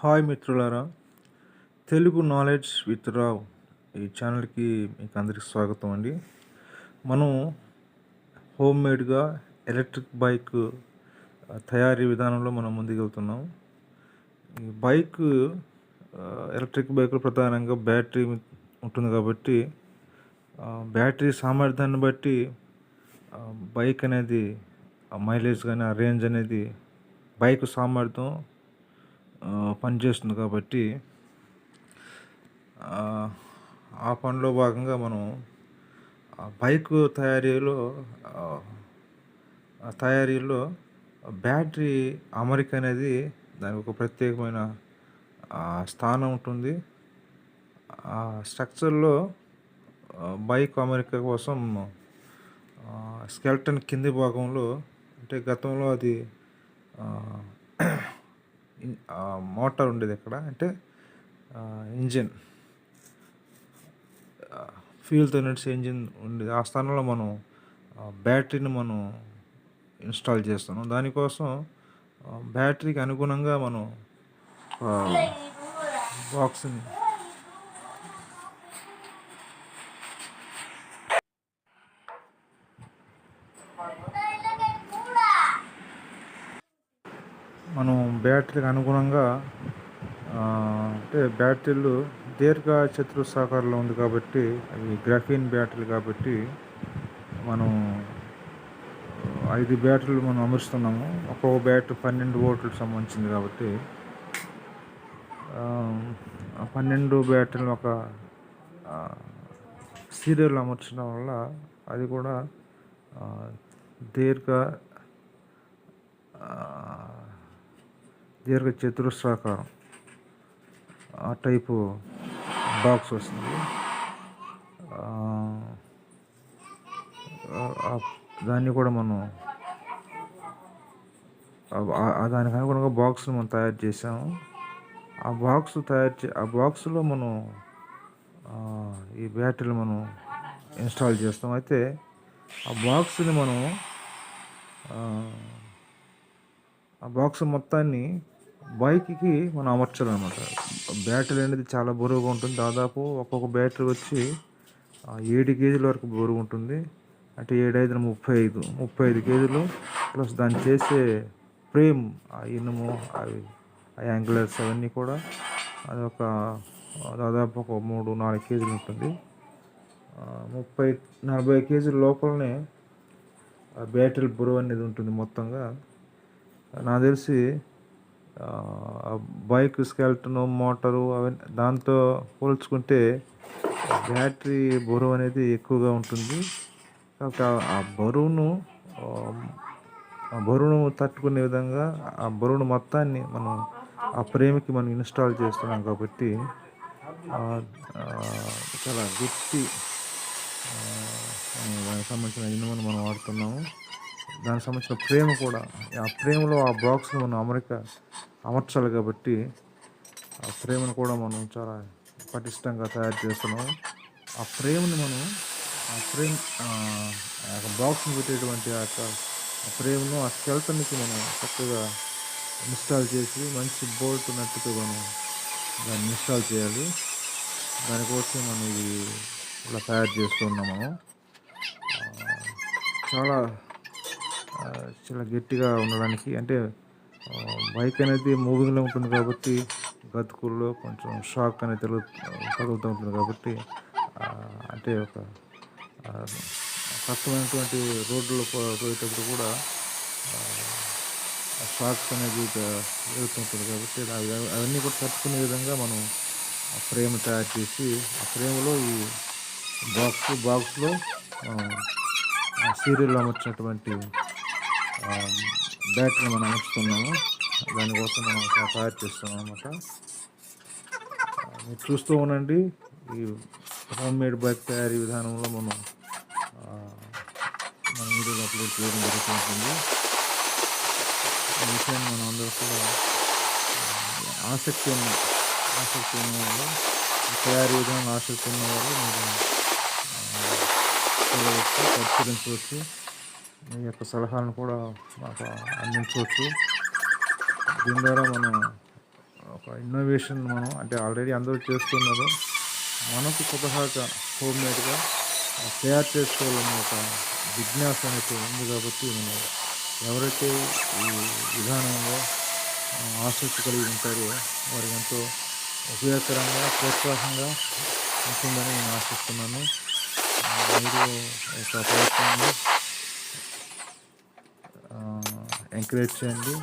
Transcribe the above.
Hi మిత్రులారా, Telugu knowledge with Rao ఈ ఛానల్కి మీకు అందరికి స్వాగతం అండి. మనం హోమ్ మేడ్గా ఎలక్ట్రిక్ బైక్ తయారీ విధానంలో మనం ముందుకెళ్తున్నాం. ఈ బైక్ ఎలక్ట్రిక్ బైక్లో ప్రధానంగా బ్యాటరీ ఉంటుంది కాబట్టి బ్యాటరీ సామర్థ్యాన్ని బట్టి బైక్ అనేది మైలేజ్ కానీ ఆ రేంజ్ అనేది బైక్ సామర్థ్యం పనిచేస్తుంది కాబట్టి ఆ పనిలో భాగంగా మనం బైక్ తయారీలో బ్యాటరీ అమరిక అనేది దానికి ఒక ప్రత్యేకమైన స్థానం ఉంటుంది. ఆ స్ట్రక్చర్లో బైక్ అమరిక కోసం స్కెల్టన్ కింది భాగంలో అంటే గతంలో అది మోటార్ ఉండేది అక్కడ, అంటే ఇంజిన్ ఫ్యూల్తో నడిచే ఇంజిన్ ఉండేది. ఆ స్థానంలో మనం బ్యాటరీని మనం ఇన్స్టాల్ చేస్తున్నాం. దానికోసం బ్యాటరీకి అనుగుణంగా మనం బాక్స్ని బ్యాటరీకి అనుగుణంగా అంటే బ్యాటరీలు దీర్ఘ చతురస్రాకారంలో ఉంది కాబట్టి అవి గ్రాఫీన్ బ్యాటరీలు కాబట్టి మనం 5 బ్యాటరీలు మనం అమరుస్తున్నాము. ఒక్కొక్క బ్యాటరీ 12 వోల్ట్లకు సంబంధించింది కాబట్టి 12 బ్యాటరీలు ఒక సీరియల్ అమర్చడం వల్ల అది కూడా దీర్ఘ చతురస్రాకారం ఆ టైపు బాక్స్ వస్తుంది. దాన్ని కూడా మనం దానికి అనుగుణంగా బాక్స్ని మనం తయారు చేసాము. ఆ బాక్స్లో మనం ఈ బ్యాటరీలు మనం ఇన్స్టాల్ చేస్తాం. అయితే ఆ బాక్స్ మొత్తాన్ని బైక్కి మనం అమర్చాలన్నమాట. బ్యాటరీ అనేది చాలా బరువుగా ఉంటుంది. దాదాపు ఒక్కొక్క బ్యాటరీ వచ్చి 7 కేజీల వరకు బరువు ఉంటుంది. అంటే 7×5 35 కేజీలు ప్లస్ దాన్ని చేసే ఫ్రేమ్, ఆ ఇనుము, అవి ఆ యాంగిలర్స్ అవన్నీ కూడా అది ఒక దాదాపు ఒక 3-4 కేజీలు ఉంటుంది. 30-40 కేజీల లోపలనే బ్యాటరీ బరువు అనేది ఉంటుంది మొత్తంగా. నాకు తెలిసి బైక్ స్కెల్టను మోటారు అవన్నీ దాంతో పోల్చుకుంటే బ్యాటరీ బరువు అనేది ఎక్కువగా ఉంటుంది. కాబట్టి ఆ బరువును తట్టుకునే విధంగా ఆ బరువును మొత్తాన్ని మనం ఆ ఫ్రేమ్కి మనం ఇన్స్టాల్ చేస్తున్నాం కాబట్టి చాలా గట్టి దానికి సంబంధించిన ఇనుమును మనం వాడుతున్నాము. దానికి సంబంధించిన ఫ్రేమ్ కూడా, ఆ ఫ్రేమ్లో ఆ బాక్స్ని మనం అమర్చాలి కాబట్టి ఆ ఫ్రేమ్ను కూడా మనం చాలా పటిష్టంగా తయారు చేస్తున్నాము. ఆ ఫ్రేమ్ని మనం బాక్స్ని పెట్టేటువంటి ఆ ఫ్రేమ్ను ఆ స్కెల్టన్కి మనం చక్కగా ఇన్స్టాల్ చేసి మంచి బోల్ట్ నట్టుతో మనం దాన్ని ఇన్స్టాల్ చేయాలి. దానికోసం మనం ఇది ఇలా తయారు చేస్తున్నాం. మనం చాలా గట్టిగా ఉండడానికి, అంటే బైక్ అనేది మూవింగ్లో ఉంటుంది కాబట్టి గతుకుల్లో కొంచెం షాక్ అనేది తగులుతూ ఉంటుంది కాబట్టి అంటే ఒక కష్టమైనటువంటి రోడ్లలో పోయేటప్పుడు కూడా షాక్స్ అనేది జరుగుతుంటుంది కాబట్టి అవన్నీ కూడా తట్టుకునే విధంగా మనం ఫ్రేమ్ తయారు చేసి ఆ ఫ్రేమ్లో ఈ బాక్స్లో సీరియల్లో అమర్చినటువంటి బ్యాటరీని మనం అమర్చుతున్నాము. దానికోసం మనం తయారు చేస్తున్నాం అన్నమాట. మీరు చూస్తూ ఉండండి. ఈ హోమ్ మేడ్ బైక్ తయారీ విధానంలో మనం వీడియోలు అప్లోడ్ చేయడం జరుగుతుంటుంది. ఈ విషయాన్ని మనం అందరూ కూడా ఆసక్తి ఉన్న వాళ్ళు, తయారీ విధానంలో ఆసక్తి ఉన్నవారు మీరు చూడవచ్చు, పరిశీలించవచ్చు. మీ యొక్క సలహాలను కూడా మాకు అందించవచ్చు. దీని ద్వారా మనం ఒక ఇన్నోవేషన్ మనం అంటే ఆల్రెడీ అందరూ చేస్తున్నారు. మనకు స్వతహాగా హోమ్‌మేడ్‌గా తయారు చేసుకోవాలన్న ఒక జిజ్ఞాస అనేది ఉంది కాబట్టి మనం ఎవరైతే ఈ విధానంలో ఆసక్తి కలిగి ఉంటారో వారికి ఎంతో ఉపయోగకరంగా, ప్రోత్సాహంగా ఉంటుందని నేను ఆశిస్తున్నాను. మీరు ఒక ప్రయత్నాన్ని ఎంకరేజ్ చేయండి.